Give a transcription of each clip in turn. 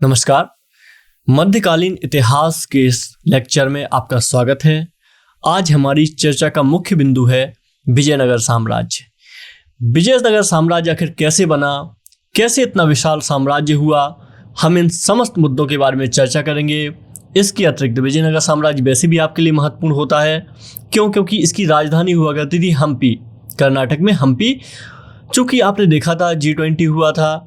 नमस्कार। मध्यकालीन इतिहास के इस लेक्चर में आपका स्वागत है। आज हमारी चर्चा का मुख्य बिंदु है विजयनगर साम्राज्य। विजयनगर साम्राज्य आखिर कैसे बना, कैसे इतना विशाल साम्राज्य हुआ, हम इन समस्त मुद्दों के बारे में चर्चा करेंगे। इसके अतिरिक्त विजयनगर साम्राज्य वैसे भी आपके लिए महत्वपूर्ण होता है क्योंकि इसकी राजधानी हुआ करती थी हम्पी, कर्नाटक में हम्पी। चूँकि आपने देखा था G20 हुआ था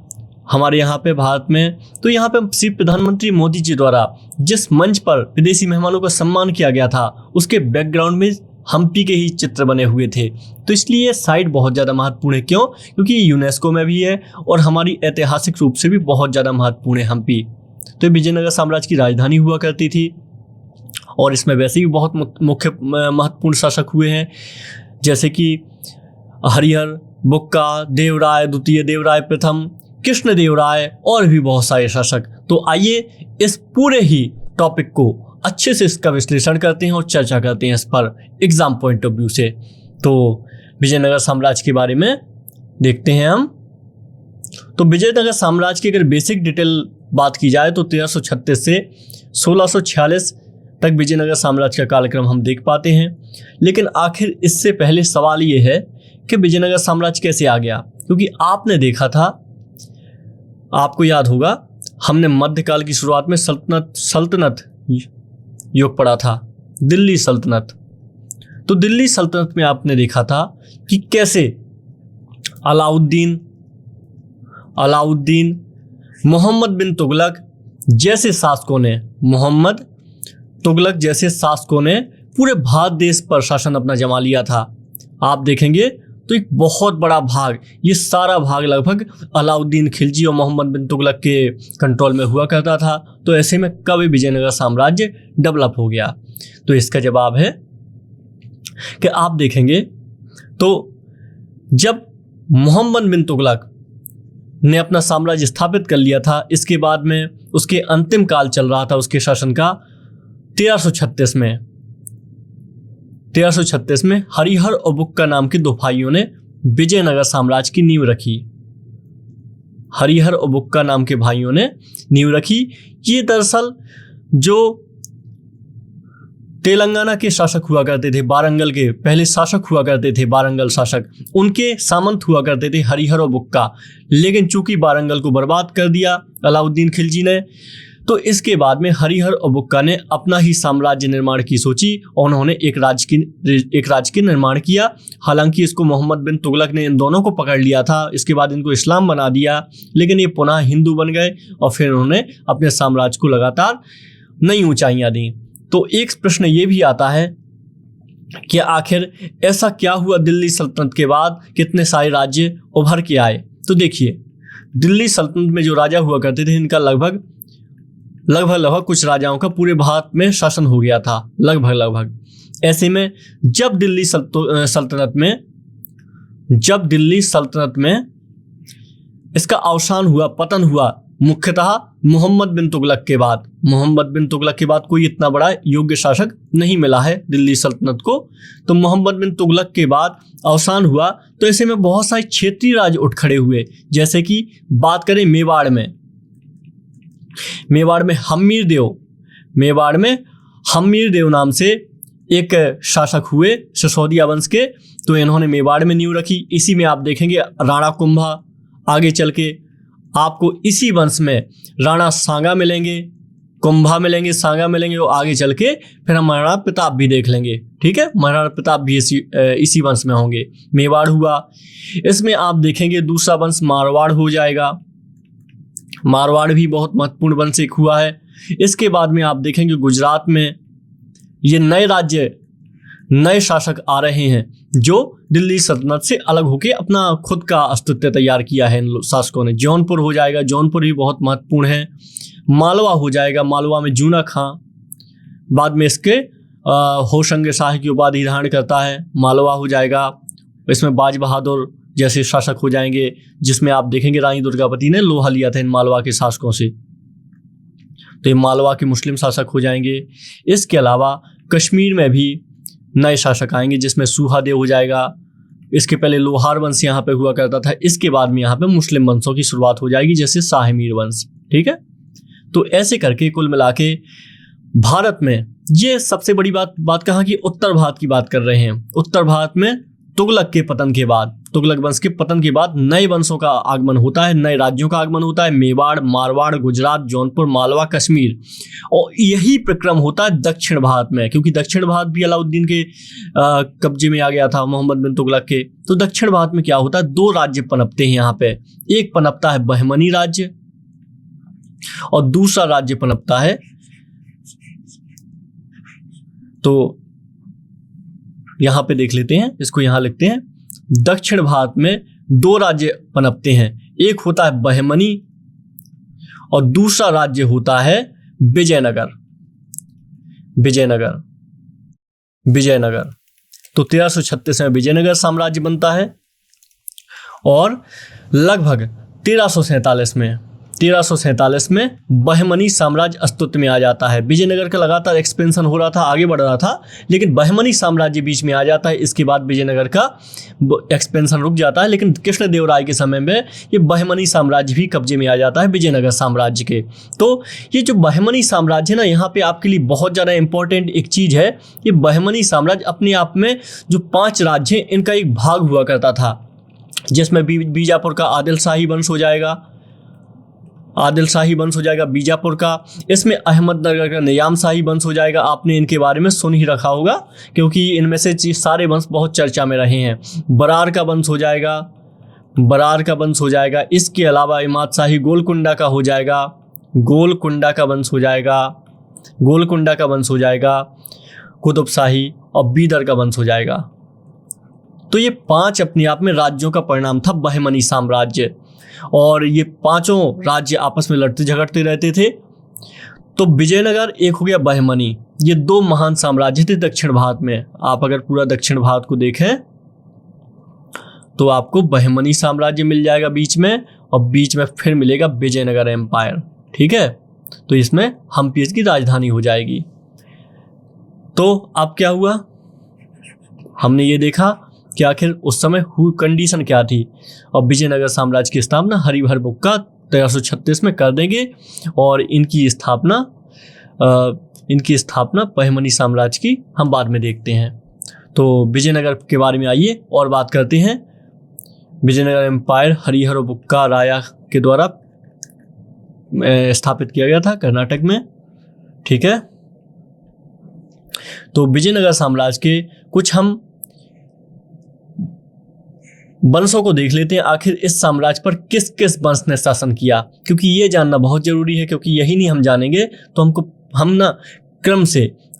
हमारे यहाँ पे भारत में, तो यहाँ पे श्री प्रधानमंत्री मोदी जी द्वारा जिस मंच पर विदेशी मेहमानों का सम्मान किया गया था उसके बैकग्राउंड में हम्पी के ही चित्र बने हुए थे। तो इसलिए ये साइट बहुत ज़्यादा महत्वपूर्ण है। क्यों? क्योंकि ये यूनेस्को में भी है और हमारी ऐतिहासिक रूप से भी बहुत ज़्यादा महत्वपूर्ण है हम्पी। तो विजयनगर साम्राज्य की राजधानी हुआ करती थी और इसमें वैसे भी बहुत मुख्य महत्वपूर्ण शासक हुए हैं, जैसे कि हरिहर, बुक्का, देवराय द्वितीय, देवराय प्रथम, कृष्णदेवराय और भी बहुत सारे शासक। तो आइए इस पूरे ही टॉपिक को अच्छे से इसका विश्लेषण करते हैं और चर्चा करते हैं इस पर एग्जाम पॉइंट ऑफ व्यू से। तो विजयनगर साम्राज्य के बारे में देखते हैं हम। तो विजयनगर साम्राज्य की अगर बेसिक डिटेल बात की जाए तो 1336 से 1646 तक विजयनगर साम्राज्य का कालक्रम हम देख पाते हैं। लेकिन आखिर इससे पहले सवाल ये है कि विजयनगर साम्राज्य कैसे आ गया, क्योंकि आपने देखा था, आपको याद होगा, हमने मध्यकाल की शुरुआत में सल्तनत योग पढ़ा था, दिल्ली सल्तनत। तो दिल्ली सल्तनत में आपने देखा था कि कैसे अलाउद्दीन, मोहम्मद बिन तुगलक जैसे शासकों ने पूरे भारत देश पर शासन अपना जमा लिया था। आप देखेंगे तो एक बहुत बड़ा भाग, ये सारा भाग लगभग अलाउद्दीन खिलजी और मोहम्मद बिन तुगलक के कंट्रोल में हुआ करता था। तो ऐसे में कब विजयनगर साम्राज्य डेवलप हो गया? तो इसका जवाब है कि आप देखेंगे तो जब मोहम्मद बिन तुगलक ने अपना साम्राज्य स्थापित कर लिया था, इसके बाद में उसके अंतिम काल चल रहा था उसके शासन का 1336 में हरिहर और बुक्का नाम के दो भाइयों ने विजयनगर साम्राज्य की नींव रखी। हरिहर और बुक्का नाम के भाइयों ने नींव रखी। ये दरअसल जो तेलंगाना के शासक हुआ करते थे, वारंगल के पहले शासक हुआ करते थे, वारंगल शासक, उनके सामंत हुआ करते थे हरिहर और बुक्का। लेकिन चूंकि वारंगल को बर्बाद कर दिया अलाउद्दीन खिलजी ने, तो इसके बाद में हरिहर और बुक्का ने अपना ही साम्राज्य निर्माण की सोची और उन्होंने एक राज्य के निर्माण किया। हालांकि इसको मोहम्मद बिन तुगलक ने इन दोनों को पकड़ लिया था, इसके बाद इनको इस्लाम बना दिया, लेकिन ये पुनः हिंदू बन गए और फिर उन्होंने अपने साम्राज्य को लगातार नई ऊंचाइयां दी। तो एक प्रश्न ये भी आता है कि आखिर ऐसा क्या हुआ दिल्ली सल्तनत के बाद कितने सारे राज्य उभर के आए? तो देखिए, दिल्ली सल्तनत में जो राजा हुआ करते थे, इनका लगभग कुछ राजाओं का पूरे भारत में शासन हो गया था, लगभग। ऐसे में जब दिल्ली सल्तनत में इसका अवसान हुआ, पतन हुआ, मुख्यतः मोहम्मद बिन तुगलक के बाद कोई इतना बड़ा योग्य शासक नहीं मिला है दिल्ली सल्तनत को। तो मोहम्मद बिन तुगलक के बाद अवसान हुआ, तो ऐसे में बहुत सारे क्षेत्रीय राज्य उठ खड़े हुए। जैसे कि बात करें मेवाड़ में हम्मीर देव नाम से एक शासक हुए सिसोदिया वंश के। तो इन्होंने मेवाड़ में नींव रखी। इसी में आप देखेंगे राणा कुंभा, आगे चल के आपको इसी वंश में राणा सांगा मिलेंगे, कुंभा मिलेंगे, सांगा मिलेंगे और आगे चल के फिर हम महाराणा प्रताप भी देख लेंगे। ठीक है, महाराणा प्रताप भी इसी वंश में होंगे। मेवाड़ हुआ, इसमें आप देखेंगे दूसरा वंश मारवाड़ हो जाएगा। मारवाड़ भी बहुत महत्वपूर्ण वंश एक हुआ है। इसके बाद में आप देखेंगे गुजरात में ये नए शासक आ रहे हैं जो दिल्ली सल्तनत से अलग होकर अपना खुद का अस्तित्व तैयार किया है इन शासकों ने। जौनपुर हो जाएगा, जौनपुर भी बहुत महत्वपूर्ण है। मालवा हो जाएगा, मालवा में जूना खां बाद में इसके होशंग शाह की उपाधि धारण करता है, मालवा हो जाएगा। इसमें बाज बहादुर जैसे शासक हो जाएंगे, जिसमें आप देखेंगे रानी दुर्गावती ने लोहा लिया था इन मालवा के शासकों से। तो ये मालवा के मुस्लिम शासक हो जाएंगे। इसके अलावा कश्मीर में भी नए शासक आएंगे, जिसमें सुहादेव हो जाएगा। इसके पहले लोहार वंश यहाँ पे हुआ करता था। इसके बाद में यहाँ पे मुस्लिम वंशों की शुरुआत हो जाएगी, जैसे शाह मीर वंश। ठीक है, तो ऐसे करके कुल मिला के भारत में ये सबसे बड़ी बात कहाँ की, उत्तर भारत की बात कर रहे हैं। उत्तर भारत में तुगलक के पतन के बाद, तुगलक वंश के पतन के बाद नए वंशों का आगमन होता है, नए राज्यों का आगमन होता है, मेवाड़, मारवाड़, गुजरात, जौनपुर, मालवा, कश्मीर। और यही प्रक्रम होता है दक्षिण भारत में, क्योंकि दक्षिण भारत भी अलाउद्दीन के कब्जे में आ गया था, मोहम्मद बिन तुगलक के। तो दक्षिण भारत में क्या होता है, दो राज्य पनपते हैं यहाँ पे। एक पनपता है बहमनी राज्य और दूसरा राज्य पनपता है, तो यहां पे देख लेते हैं, इसको यहां लिखते हैं। दक्षिण भारत में दो राज्य पनपते हैं, एक होता है बहमनी और दूसरा राज्य होता है विजयनगर। विजयनगर विजयनगर तो 1336 में विजयनगर साम्राज्य बनता है और लगभग 1347 में बहमनी साम्राज्य अस्तित्व में आ जाता है। विजयनगर का लगातार एक्सपेंशन हो रहा था, आगे बढ़ रहा था, लेकिन बहमनी साम्राज्य बीच में आ जाता है। इसके बाद विजयनगर का एक्सपेंशन रुक जाता है, लेकिन कृष्णदेवराय के समय में ये बहमनी साम्राज्य भी कब्जे में आ जाता है विजयनगर साम्राज्य के। तो ये जो बहमनी साम्राज्य है ना, यहाँ पे आपके लिए बहुत ज़्यादा इंपॉर्टेंट एक चीज़ है। ये बहमनी साम्राज्य अपने आप में जो 5 राज्य हैं इनका एक भाग हुआ करता था, जिसमें बीजापुर का आदिल शाही वंश हो जाएगा, बीजापुर का। इसमें अहमदनगर का निजाम शाही वंश हो जाएगा। आपने इनके बारे में सुन ही रखा होगा, क्योंकि इनमें से सारे वंश बहुत चर्चा में रहे हैं। बरार का वंश हो जाएगा, इसके अलावा इमाद शाही गोलकुंडा का हो जाएगा, गोलकुंडा का वंश हो जाएगा, कुतुब शाही और बीदर का वंश हो जाएगा। तो ये 5 अपने आप में राज्यों का परिणाम था बहमनी साम्राज्य, और ये 5 राज्य आपस में लड़ते झगड़ते रहते थे। तो विजयनगर एक हो गया बहमनी, ये 2 महान साम्राज्य थे दक्षिण भारत में। आप अगर पूरा दक्षिण भारत को देखें तो आपको बहमनी साम्राज्य मिल जाएगा बीच में, और बीच में फिर मिलेगा विजयनगर एम्पायर। ठीक है, तो इसमें हम्पी इसकी राजधानी हो जाएगी। तो अब क्या हुआ, हमने ये देखा कि आखिर उस समय कंडीशन क्या थी, और विजयनगर साम्राज्य की स्थापना हरिहर बुक्का 1336 में कर देंगे, और इनकी स्थापना बहमनी साम्राज्य की हम बाद में देखते हैं। तो विजयनगर के बारे में आइए और बात करते हैं। विजयनगर एम्पायर हरिहर बुक्का राया के द्वारा स्थापित किया गया था कर्नाटक में। ठीक है, तो विजयनगर साम्राज्य के कुछ हम वंशों को देख लेते हैं, आखिर इस साम्राज्य पर किस किस वंश ने शासन किया, क्योंकि ये जानना बहुत जरूरी है। क्योंकि यही नहीं हम जानेंगे तो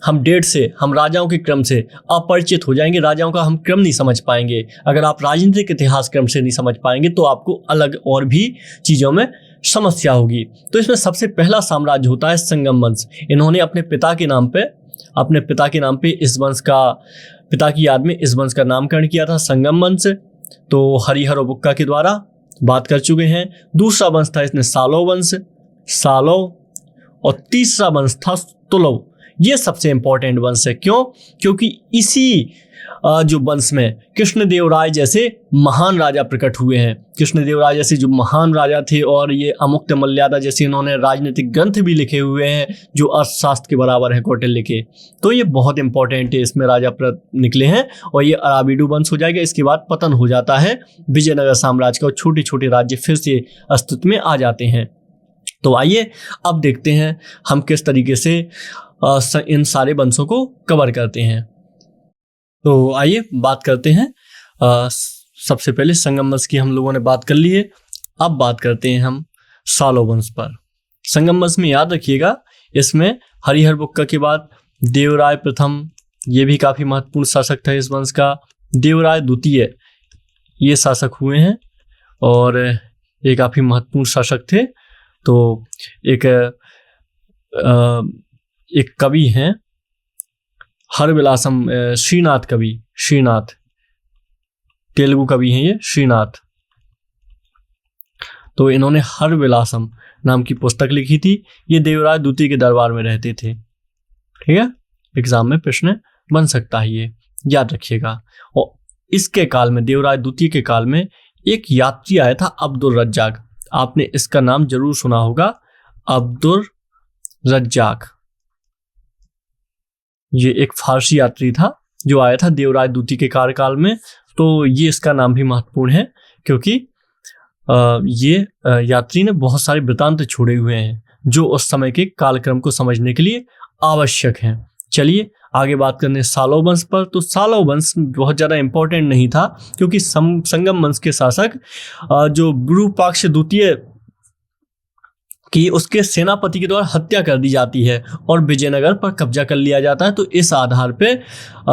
हम डेट से, हम राजाओं के क्रम से अपरिचित हो जाएंगे, राजाओं का हम क्रम नहीं समझ पाएंगे। अगर आप राजनीतिक इतिहास क्रम से नहीं समझ पाएंगे तो आपको अलग और भी चीज़ों में समस्या होगी। तो इसमें सबसे पहला साम्राज्य होता है संगम वंश। इन्होंने अपने पिता के नाम पे इस वंश का, पिता की याद में इस वंश का नामकरण किया था, संगम वंश। तो हरिहर बुक्का के द्वारा बात कर चुके हैं। दूसरा वंश था इसने सालो वंश, और तीसरा वंश था तुलव। ये सबसे इंपॉर्टेंट वंश है। क्यों? क्योंकि इसी जो वंश में कृष्णदेवराय जैसे महान राजा प्रकट हुए हैं। कृष्णदेवराय जैसे जो महान राजा थे, और ये अमुक्त मल्यादा जैसे इन्होंने राजनीतिक ग्रंथ भी लिखे हुए हैं जो अर्थशास्त्र के बराबर है कौटिल्य के। तो ये बहुत इंपॉर्टेंट है, इसमें राजा निकले हैं, और ये अराबिडू वंश हो जाएगा। इसके बाद पतन हो जाता है विजयनगर साम्राज्य का, और छोटे छोटे राज्य फिर से अस्तित्व में आ जाते हैं। तो आइए अब देखते हैं हम किस तरीके से इन सारे वंशों को कवर करते हैं। तो आइए बात करते हैं। सबसे पहले संगम वंश की हम लोगों ने बात कर ली है, अब बात करते हैं हम सालो वंश पर। संगम वंश में याद रखिएगा, इसमें हरिहर बुक्का के बाद देवराय प्रथम, ये भी काफ़ी महत्वपूर्ण शासक था इस वंश का। देवराय द्वितीय ये शासक हुए हैं, और ये काफ़ी महत्वपूर्ण शासक थे। तो एक कवि हैं हरविलासम, श्रीनाथ तेलुगु कवि हैं ये, श्रीनाथ। तो इन्होंने हरविलासम नाम की पुस्तक लिखी थी। ये देवराय द्वितीय के दरबार में रहते थे। ठीक है, एग्जाम में प्रश्न बन सकता है, ये याद रखिएगा। और इसके काल में, देवराय द्वितीय के काल में, एक यात्री आया था अब्दुल रज्जाक। आपने इसका नाम जरूर सुना होगा, अब्दुल रज्जाक, ये एक फारसी यात्री था जो आया था देवराय द्वितीय के कार्यकाल में। तो ये इसका नाम भी महत्वपूर्ण है क्योंकि ये यात्री ने बहुत सारे वृतांत छोड़े हुए हैं जो उस समय के कालक्रम को समझने के लिए आवश्यक हैं। चलिए आगे बात करने हैं सालव वंश पर। तो सालव वंश बहुत ज़्यादा इम्पोर्टेंट नहीं था क्योंकि संगम वंश के शासक जो विरूपाक्ष द्वितीय कि उसके सेनापति के द्वारा हत्या कर दी जाती है और विजयनगर पर कब्जा कर लिया जाता है। तो इस आधार पे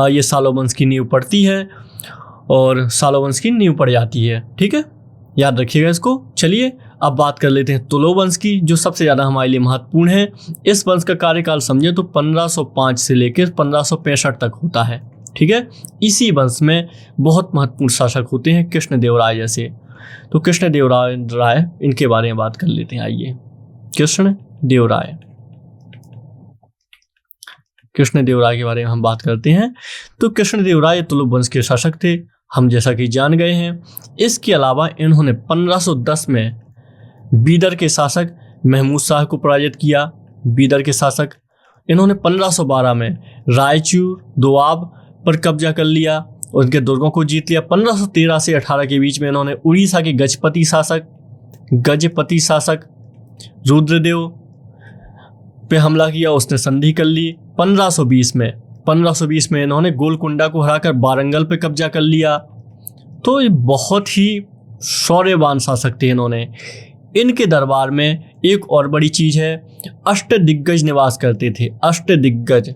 ये सालव वंश की नींव पड़ती है और सालव वंश की नींव पड़ जाती है। ठीक है, याद रखिएगा इसको। चलिए अब बात कर लेते हैं तुलो वंश की, जो सबसे ज़्यादा हमारे लिए महत्वपूर्ण है। इस वंश का कार्यकाल समझे तो 1505 से लेकर 1565 तक होता है। ठीक है, इसी वंश में बहुत महत्वपूर्ण शासक होते हैं कृष्णदेवराय जैसे। तो कृष्णदेवराय इनके बारे में बात कर लेते हैं। आइए, कृष्णदेवराय के बारे में हम बात करते हैं। तो कृष्णदेवराय तुलुक वंश के शासक थे, हम जैसा कि जान गए हैं। इसके अलावा इन्होंने 1510 में बीदर के शासक महमूद शाह को पराजित किया। बीदर के शासक इन्होंने 1512 में रायचूर दोआब पर कब्जा कर लिया, उनके दुर्गों को जीत लिया। 1513 से 18 के बीच में इन्होंने उड़ीसा के गजपति शासक रुद्रदेव पे हमला किया, उसने संधि कर ली। 1520 में इन्होंने गोलकुंडा को हराकर वारंगल पे कब्जा कर लिया। तो ये बहुत ही शौर्यवान शासक थे इन्होंने। इनके दरबार में एक और बड़ी चीज है, अष्टदिग्गज निवास करते थे। अष्टदिग्गज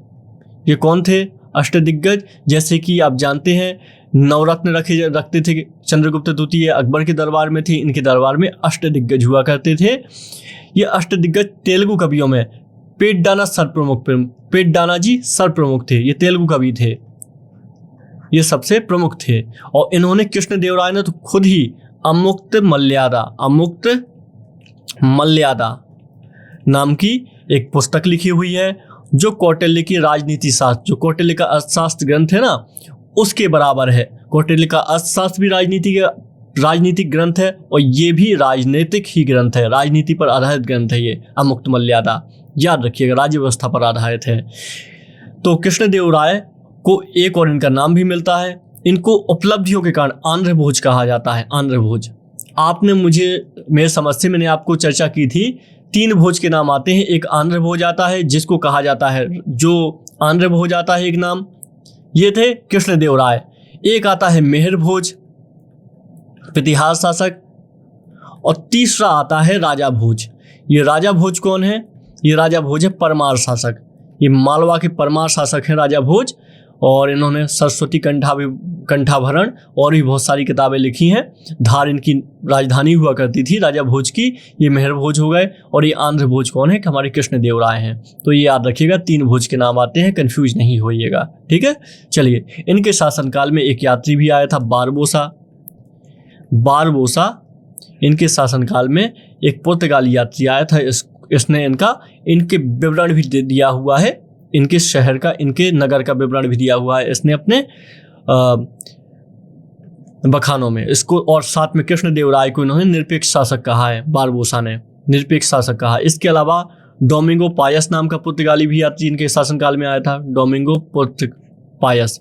ये कौन थे? अष्टदिग्गज जैसे कि आप जानते हैं नवरत्न रखते थे चंद्रगुप्त द्वितीय अकबर के दरबार में थे, इनके दरबार में अष्टदिग्गज हुआ करते थे। ये अष्टदिग्गज तेलुगु कवियों में पेड्डाना जी सरप्रमुख थे। ये तेलुगु कवि थे, ये सबसे प्रमुख थे। और इन्होंने कृष्णदेवराय ने तो खुद ही अमुक्त मल्यादा नाम की एक पुस्तक लिखी हुई है, जो कौटिल्य की राजनीति शास्त्र, जो कौटिल्य का अर्थशास्त्र ग्रंथ है ना, उसके बराबर है। कौटिल्य का अर्थशास्त्र भी राजनीतिक ग्रंथ है और ये भी राजनीतिक ही ग्रंथ है, राजनीति पर आधारित ग्रंथ है ये अमुक्त मल्यादा। याद रखिएगा, राज्य व्यवस्था पर आधारित है। तो कृष्णदेवराय को एक और इनका नाम भी मिलता है। इनको उपलब्धियों के कारण आंध्र भोज कहा जाता है। आंध्र भोज आपने मेरे समझ से मैंने आपको चर्चा की थी, 3 भोज के नाम आते हैं। एक आंध्र भोज आता है जिसको कहा जाता है, जो आंध्र भोज आता है एक नाम, ये थे कृष्णदेवराय। एक आता है मेहर भोज, इतिहास शासक, और तीसरा आता है राजा भोज। ये राजा भोज कौन है? ये राजा भोज है परमार शासक। ये मालवा के परमार शासक हैं राजा भोज, और इन्होंने सरस्वती कंठाभरण और भी बहुत सारी किताबें लिखी हैं। धार इनकी राजधानी हुआ करती थी राजा भोज की। ये मेहर भोज हो गए, और ये आंध्र भोज कौन है? हमारे कृष्णदेवराय हैं। तो ये याद रखिएगा, 3 भोज के नाम आते हैं, कंफ्यूज नहीं होइएगा। ठीक है, चलिए। इनके शासनकाल में एक यात्री भी आया था, बारबोसा। इनके शासनकाल में एक पुर्तगाली यात्री आया था, इसने इनके विवरण भी दिया हुआ है, इनके शहर का, इनके नगर का विवरण भी दिया हुआ है इसने अपने बखानों में इसको। और साथ में कृष्णदेवराय को इन्होंने निरपेक्ष शासक कहा है, बारबोसा ने निरपेक्ष शासक कहा। इसके अलावा डोमिंगो पायस नाम का पुर्तगाली भी यात्री इनके शासनकाल में आया था, डोमिंगो पायस।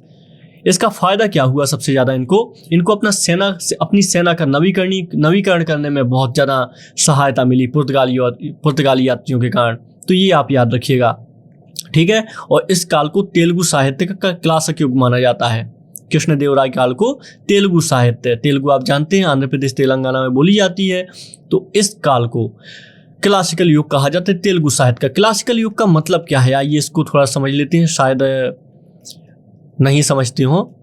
इसका फायदा क्या हुआ? सबसे ज्यादा इनको अपनी सेना का नवीकरण करने में बहुत ज्यादा सहायता मिली पुर्तगाली यात्रियों के कारण। तो ये आप याद रखिएगा, ठीक है। और इस काल को तेलुगु साहित्य का क्लासिक युग माना जाता है। कृष्णदेवराय काल को तेलुगु साहित्य, तेलुगु आप जानते हैं आंध्र प्रदेश तेलंगाना में बोली जाती है, तो इस काल को क्लासिकल युग कहा जाता है, तेलुगु साहित्य का। क्लासिकल युग का मतलब क्या है? आइए इसको थोड़ा समझ लेते हैं, शायद नहीं समझते हो।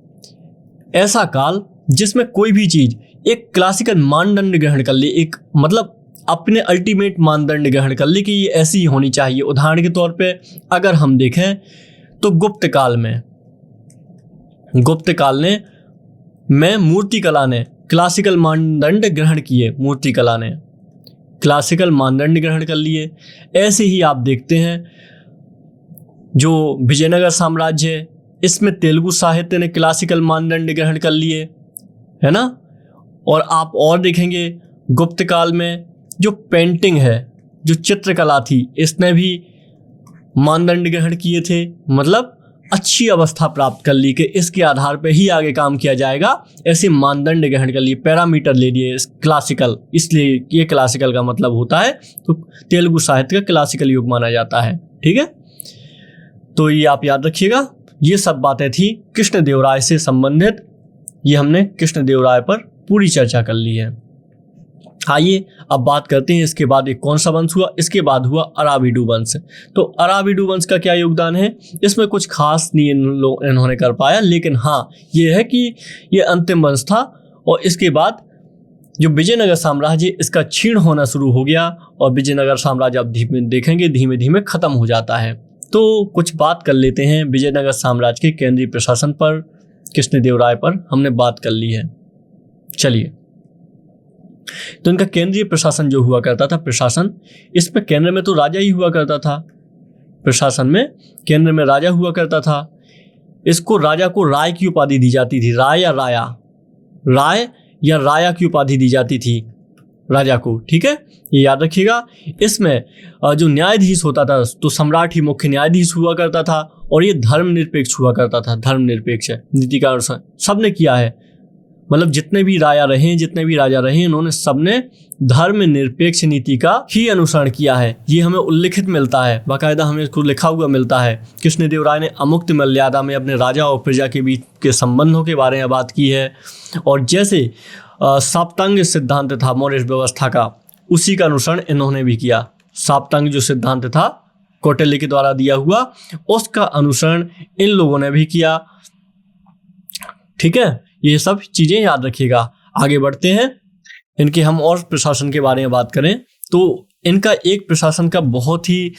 ऐसा काल जिसमें कोई भी चीज एक क्लासिकल मानदंड ग्रहण कर ले, एक मतलब अपने अल्टीमेट मानदंड ग्रहण कर ले कि ये ऐसी ही होनी चाहिए। उदाहरण के तौर पे अगर हम देखें तो गुप्त काल में मूर्तिकला ने क्लासिकल मानदंड ग्रहण किए, मूर्तिकला ने क्लासिकल मानदंड ग्रहण कर लिए। ऐसे ही आप देखते हैं जो विजयनगर साम्राज्य है, इसमें तेलुगु साहित्य ने क्लासिकल मानदंड ग्रहण कर लिए, है ना। और आप और देखेंगे गुप्त काल में जो पेंटिंग है, जो चित्रकला थी, इसने भी मानदंड ग्रहण किए थे, मतलब अच्छी अवस्था प्राप्त कर ली कि इसके आधार पर ही आगे काम किया जाएगा, ऐसे मानदंड ग्रहण कर लिए, पैरामीटर ले लिए क्लासिकल, इसलिए ये क्लासिकल का मतलब होता है, तो तेलुगु साहित्य का क्लासिकल युग माना जाता है। ठीक है, तो ये आप याद रखिएगा। ये सब बातें थी कृष्णदेवराय से संबंधित, ये हमने कृष्णदेवराय पर पूरी चर्चा कर ली है। आइए अब बात करते हैं इसके बाद एक कौन सा वंश हुआ। इसके बाद हुआ अराविडू वंश। तो अराविडू वंश का क्या योगदान है, इसमें कुछ खास नहीं इन्होंने कर पाया, लेकिन हाँ ये है कि ये अंतिम वंश था और इसके बाद जो विजयनगर साम्राज्य इसका क्षीण होना शुरू हो गया और विजयनगर साम्राज्य आप देखेंगे धीमे धीमे खत्म हो जाता है। तो कुछ बात कर लेते हैं विजयनगर साम्राज्य के केंद्रीय प्रशासन पर, कृष्णदेवराय पर हमने बात कर ली है। चलिए, तो इनका केंद्रीय प्रशासन जो हुआ करता था, प्रशासन इसमें केंद्र में तो राजा ही हुआ करता था, प्रशासन में केंद्र में राजा हुआ करता था। इसको राजा को राय की उपाधि दी जाती थी, राय या राया की उपाधि दी जाती थी राजा को। ठीक है, ये याद रखिएगा। इसमें जो न्यायाधीश होता था तो सम्राट ही मुख्य न्यायाधीश हुआ करता था और ये धर्मनिरपेक्ष हुआ करता था, धर्मनिरपेक्ष नीति का अनुसार सबने किया है, मतलब जितने भी राजा रहे इन्होंने सबने धर्मनिरपेक्ष नीति का ही अनुसरण किया है। ये हमें उल्लिखित मिलता है, बाकायदा हमें इसको लिखा हुआ मिलता है। कृष्णदेवराय ने अमुक्त मर्यादा में अपने राजा और प्रजा के बीच के संबंधों के बारे में बात की है और जैसे साप्तांग सिद्धांत था मौर्य व्यवस्था का, उसी का अनुसरण इन्होंने भी किया। साप्तांग जो सिद्धांत था कौटिल्य के द्वारा दिया हुआ, उसका अनुसरण इन लोगों ने भी किया। ठीक है, ये सब चीजें याद रखिएगा। आगे बढ़ते हैं, इनके हम और प्रशासन के बारे में बात करें तो इनका एक प्रशासन का बहुत ही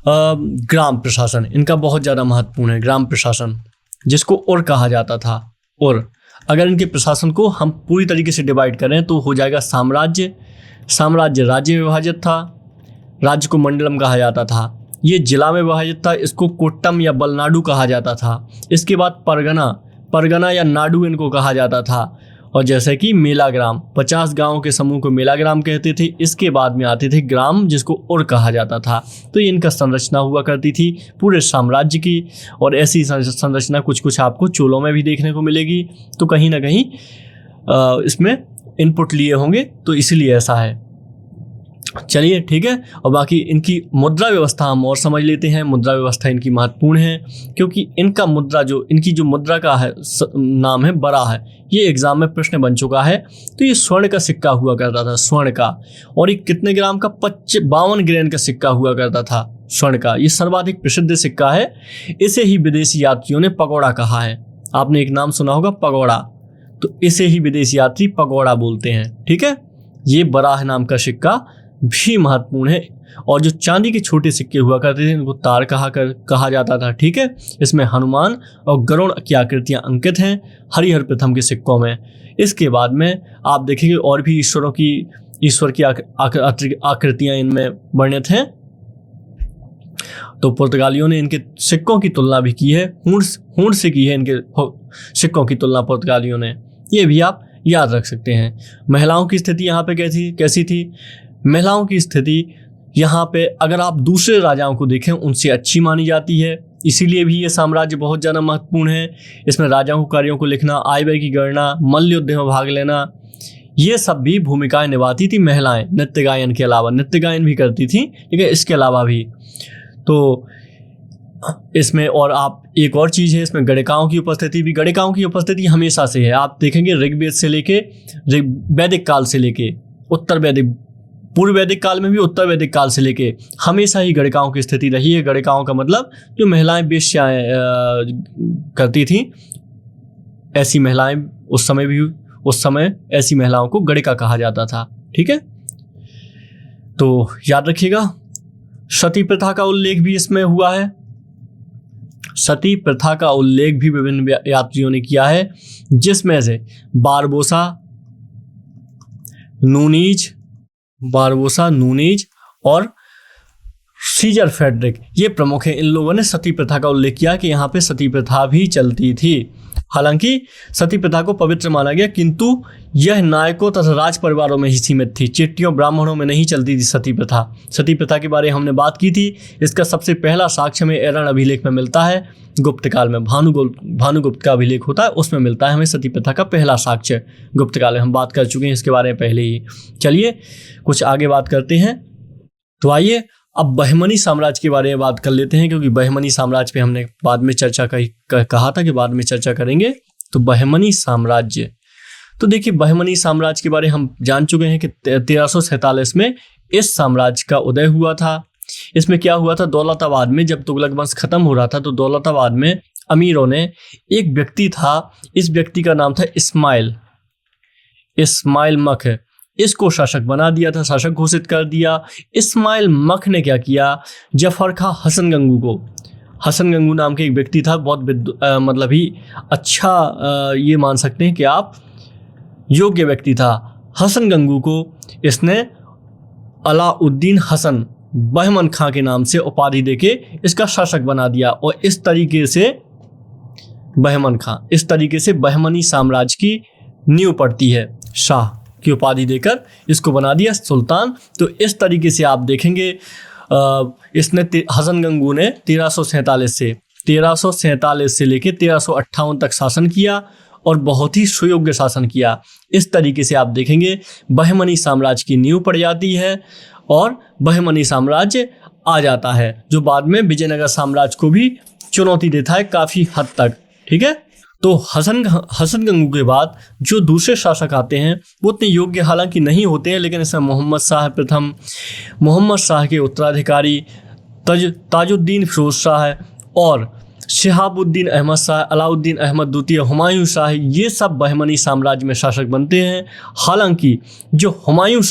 ग्राम प्रशासन इनका बहुत ज़्यादा महत्वपूर्ण है। ग्राम प्रशासन जिसको और कहा जाता था, और अगर इनके प्रशासन को हम पूरी तरीके से डिवाइड करें तो हो जाएगा साम्राज्य राज्य में विभाजित था, राज्य को मंडलम कहा जाता था। ये जिला में विभाजित था, इसको कोट्टम या बलनाडु कहा जाता था। इसके बाद परगना या नाडु इनको कहा जाता था, और जैसे कि मेला ग्राम, 50 गांवों के समूह को मेला ग्राम कहते थे। इसके बाद में आते थे ग्राम जिसको और कहा जाता था। तो ये इनका संरचना हुआ करती थी पूरे साम्राज्य की, और ऐसी संरचना कुछ आपको चोलों में भी देखने को मिलेगी। तो कहीं ना कहीं इसमें इनपुट लिए होंगे, तो इसलिए ऐसा है। चलिए ठीक है, और बाकी इनकी मुद्रा व्यवस्था हम और समझ लेते हैं। मुद्रा व्यवस्था इनकी महत्वपूर्ण है क्योंकि इनकी जो मुद्रा का है नाम है बरा है। ये एग्जाम में प्रश्न बन चुका है। तो ये स्वर्ण का सिक्का हुआ करता था, स्वर्ण का, और ये कितने ग्राम का 52 ग्रेन का सिक्का हुआ करता था स्वर्ण का। ये सर्वाधिक प्रसिद्ध सिक्का है। इसे ही विदेशी यात्रियों ने पगोड़ा कहा है। आपने एक नाम सुना होगा पगोड़ा, तो इसे ही विदेशी यात्री पगोड़ा बोलते हैं। ठीक है, ये बराह नाम का सिक्का भी महत्वपूर्ण है। और जो चांदी के छोटे सिक्के हुआ करते थे इनको तार कहा जाता था। ठीक है, इसमें हनुमान और गरुड़ की आकृतियां अंकित हैं हरिहर प्रथम के सिक्कों में। इसके बाद में आप देखेंगे और भी ईश्वर की आकृतियां इनमें वर्णित हैं। तो पुर्तगालियों ने इनके सिक्कों की तुलना भी की है, हूण से की है इनके सिक्कों की तुलना पुर्तगालियों ने। ये भी आप याद रख सकते हैं। महिलाओं की स्थिति यहाँ पे कैसी थी? महिलाओं की स्थिति यहाँ पे अगर आप दूसरे राजाओं को देखें उनसे अच्छी मानी जाती है। इसीलिए भी ये साम्राज्य बहुत ज़्यादा महत्वपूर्ण है। इसमें राजाओं को कार्यों को लिखना, आय व्यय की गणना, मल्ल युद्ध में भाग लेना, ये सब भी भूमिकाएं निभाती थी महिलाएं। नृत्य गायन के अलावा, नृत्य गायन भी करती थी, ठीक है, इसके अलावा भी। तो इसमें और आप एक और चीज़ है, इसमें गणिकाओं की उपस्थिति हमेशा से है। आप देखेंगे ऋग्वेद से लेके वैदिक काल से लेके पूर्व वैदिक काल में भी उत्तर वैदिक काल से लेके हमेशा ही गणिकाओं की स्थिति रही है। गणिकाओं का मतलब जो महिलाएं वेश्याएं करती थी, ऐसी महिलाएं उस समय ऐसी महिलाओं को गणिका कहा जाता था। ठीक है, तो याद रखिएगा। सती प्रथा का उल्लेख भी इसमें हुआ है। सती प्रथा का उल्लेख भी विभिन्न यात्रियों ने किया है, जिसमें से बारबोसा, नूनीज और सीजर फेडरिक, ये प्रमुख हैं। इन लोगों ने सती प्रथा का उल्लेख किया कि यहाँ पे सती प्रथा भी चलती थी। हालांकि सती प्रथा को पवित्र माना गया, किंतु यह नायकों तथा राज परिवारों में ही सीमित थी। चिट्टियों ब्राह्मणों में नहीं चलती थी सती प्रथा। सती प्रथा के बारे में हमने बात की थी। इसका सबसे पहला साक्ष्य हमें एरन अभिलेख में मिलता है। गुप्त काल में भानुगुप्त का अभिलेख होता है, उसमें मिलता है हमें सती प्रथा का पहला साक्ष्य। गुप्त काल में हम बात कर चुके हैं इसके बारे में पहले ही। चलिए कुछ आगे बात करते हैं। तो आइए अब बहमनी साम्राज्य के बारे में बात कर लेते हैं, क्योंकि बहमनी साम्राज्य पे हमने बाद में चर्चा कहा था कि बाद में चर्चा करेंगे। तो बहमनी साम्राज्य, तो देखिए बहमनी साम्राज्य के बारे में हम जान चुके हैं कि 1347 में इस साम्राज्य का उदय हुआ था। इसमें क्या हुआ था, दौलताबाद में जब तुगलक वंश खत्म हो रहा था तो दौलताबाद में अमीरों ने, एक व्यक्ति था, इस व्यक्ति का नाम था इस्माइल मख, इसको शासक बना दिया था, शासक घोषित कर दिया। इस्माइल मख ने क्या किया, जफर खां हसन गंगू नाम के एक व्यक्ति था, बहुत मतलब ही अच्छा ये मान सकते हैं कि आप योग्य व्यक्ति था। हसन गंगू को इसने अलाउद्दीन हसन बहमन खां के नाम से उपाधि देके इसका शासक बना दिया, और इस तरीके से बहमनी साम्राज्य की नींव पड़ती है। शाह की उपाधि देकर इसको बना दिया सुल्तान। तो इस तरीके से आप देखेंगे इसने हसन गंगू ने 1347 से लेकर 1358 तक शासन किया और बहुत ही सुयोग्य शासन किया। इस तरीके से आप देखेंगे बहमनी साम्राज्य की नींव पड़ जाती है और बहमनी साम्राज्य आ जाता है, जो बाद में विजयनगर साम्राज्य को भी चुनौती देता है काफ़ी हद तक। ठीक है, तो हसन गंगू के बाद जो दूसरे शासक आते हैं वो उतने योग्य हालांकि नहीं होते हैं, लेकिन इसमें मोहम्मद शाह के उत्तराधिकारी ताजुद्दीन फिरोज शाह और शहाबुद्दीन अहमद शाह, अलाउद्दीन अहमद द्वितीय, हुमायूं शाह, ये सब बहमनी साम्राज्य में शासक बनते हैं। हालांकि जो हुमायूं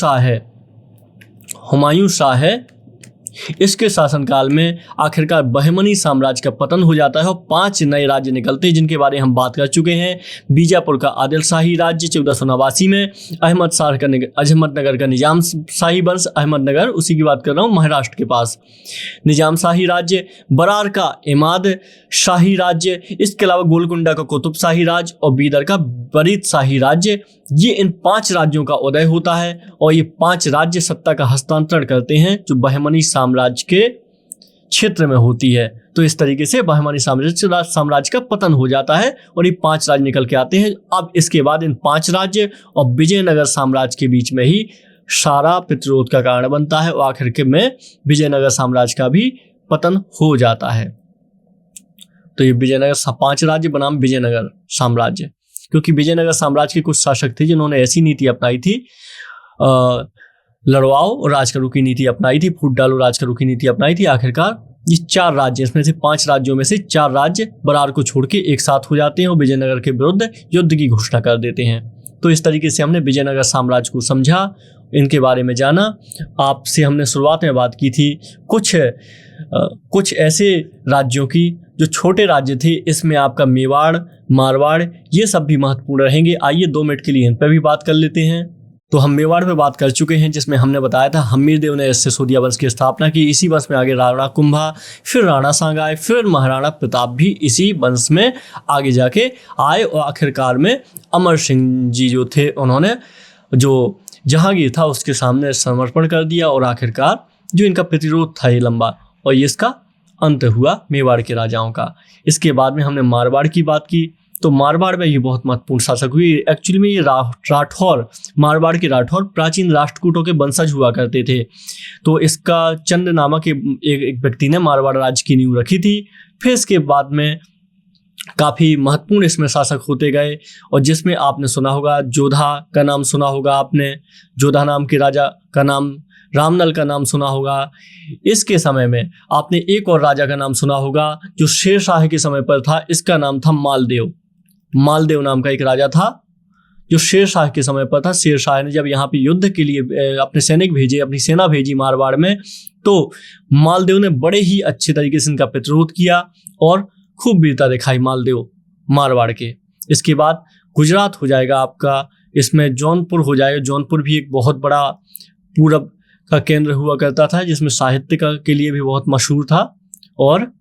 शाह है इसके शासनकाल में आखिरकार बहमनी साम्राज्य का पतन हो जाता है और 5 नए राज्य निकलते हैं, जिनके बारे में हम बात कर चुके हैं। बीजापुर का आदिल शाही राज्य 1489 में, अहमदनगर का निजाम शाही वंश, अहमदनगर उसी की बात कर रहा हूँ, महाराष्ट्र के पास, निजाम शाही राज्य, बरार का इमाद शाही राज्य, इसके अलावा गोलकुंडा का कुतुब शाही राज्य और बीदर का बरीद शाही राज्य। ये इन 5 राज्यों का उदय होता है और ये 5 राज्य सत्ता का हस्तांतरण करते हैं जो बहमनी साम्राज्य के क्षेत्र में होती है। तो इस तरीके से बहमनी साम्राज्य का पतन हो जाता है और ये 5 राज्य निकल के आते हैं। अब इसके बाद इन 5 राज्य और विजयनगर साम्राज्य के बीच में ही सारा प्रतिरोध का कारण बनता है और आखिर में विजयनगर साम्राज्य का भी पतन हो जाता है। तो ये विजयनगर 5 राज्य बनाम विजयनगर साम्राज्य, क्योंकि विजयनगर साम्राज्य के कुछ शासक थे जिन्होंने ऐसी नीति अपनाई थी, लड़वाओ और राज करो की नीति अपनाई थी, फूट डालो राज करो की नीति अपनाई थी। आखिरकार ये 4 राज्य, इसमें से 5 राज्यों में से 4 राज्य बरार को छोड़ के एक साथ हो जाते हैं और विजयनगर के विरुद्ध युद्ध की घोषणा कर देते हैं। तो इस तरीके से हमने विजयनगर साम्राज्य को समझा, इनके बारे में जाना। आपसे हमने शुरुआत में बात की थी कुछ ऐसे राज्यों की जो छोटे राज्य थे, इसमें आपका मेवाड़, मारवाड़, ये सब भी महत्वपूर्ण रहेंगे। आइए 2 मिनट के लिए इन पर भी बात कर लेते हैं। तो हम मेवाड़ पे बात कर चुके हैं, जिसमें हमने बताया था हमीरदेव ने सिसोदिया वंश की स्थापना की। इसी वंश में आगे राणा कुंभा, फिर राणा सांगाई, फिर महाराणा प्रताप भी इसी वंश में आगे जाके आए और आखिरकार में अमर सिंह जी जो थे, उन्होंने जो जहांगीर था उसके सामने समर्पण कर दिया और आखिरकार जो इनका प्रतिरोध था ये लंबा, और ये इसका अंत हुआ मेवाड़ के राजाओं का। इसके बाद में हमने मारवाड़ की बात की, तो मारवाड़ में ये बहुत महत्वपूर्ण शासक हुई। एक्चुअली में ये मारवाड़ के राठौर प्राचीन राष्ट्रकूटों के वंशज हुआ करते थे। तो इसका चंद नामक एक व्यक्ति ने मारवाड़ राज्य की नींव रखी थी। फिर इसके बाद में काफ़ी महत्वपूर्ण इसमें शासक होते गए, और जिसमें आपने सुना होगा जोधा का नाम सुना होगा आपने, जोधा नाम के राजा का नाम, रामनल का नाम सुना होगा। इसके समय में आपने एक और राजा का नाम सुना होगा जो शेर शाह के समय पर था, इसका नाम था मालदेव नाम का एक राजा था जो शेर शाह के समय पर था। शेर शाह ने जब यहाँ पे युद्ध के लिए अपने सैनिक भेजे, अपनी सेना भेजी मारवाड़ में, तो मालदेव ने बड़े ही अच्छे तरीके से इनका प्रतिरोध किया और खूब वीरता दिखाई मालदेव मारवाड़ के। इसके बाद गुजरात हो जाएगा आपका, इसमें जौनपुर हो जाएगा। जौनपुर भी एक बहुत बड़ा पूरब का केंद्र हुआ करता था, जिसमें साहित्य के लिए भी बहुत मशहूर था। और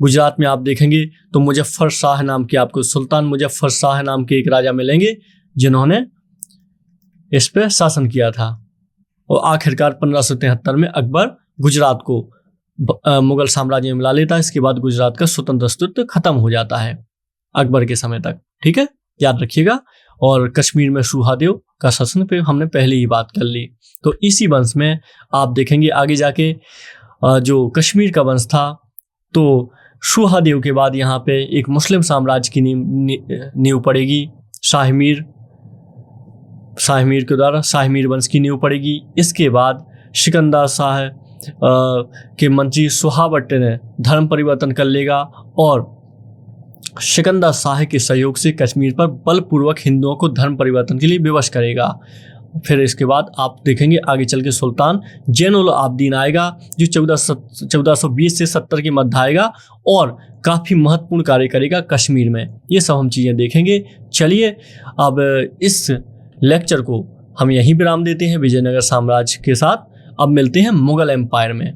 गुजरात में आप देखेंगे तो मुजफ्फर शाह नाम के आपको सुल्तान मुजफ्फर शाह नाम के एक राजा मिलेंगे जिन्होंने इस पे शासन किया था। और आखिरकार 1573 में अकबर गुजरात को मुगल साम्राज्य में मिला लेता है। इसके बाद गुजरात का स्वतंत्र अस्तित्व खत्म हो जाता है अकबर के समय तक। ठीक है, याद रखिएगा। और कश्मीर में सुहादेव का शासन पे हमने पहले ही बात कर ली। तो इसी वंश में आप देखेंगे आगे जाके जो कश्मीर का वंश था, तो सुहादेव के बाद यहाँ पे एक मुस्लिम साम्राज्य की नींव पड़ेगी। शाहमीर के द्वारा शाहमीर वंश की नींव पड़ेगी। इसके बाद सिकंदर शाह के मंत्री सुहावट ने धर्म परिवर्तन कर लेगा और सिकंदर शाह के सहयोग से कश्मीर पर बलपूर्वक हिंदुओं को धर्म परिवर्तन के लिए विवश करेगा। फिर इसके बाद आप देखेंगे आगे चल के सुल्तान जैनुल आबदीन आएगा जो 1420 से 70 के मध्य आएगा और काफ़ी महत्वपूर्ण कार्य करेगा कश्मीर में। ये सब हम चीज़ें देखेंगे। चलिए अब इस लेक्चर को हम यहीं विराम देते हैं विजयनगर साम्राज्य के साथ। अब मिलते हैं मुगल एम्पायर में।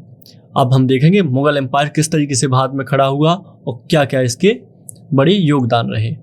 अब हम देखेंगे मुगल एम्पायर किस तरीके से भारत में खड़ा हुआ और क्या क्या इसके बड़े योगदान रहे।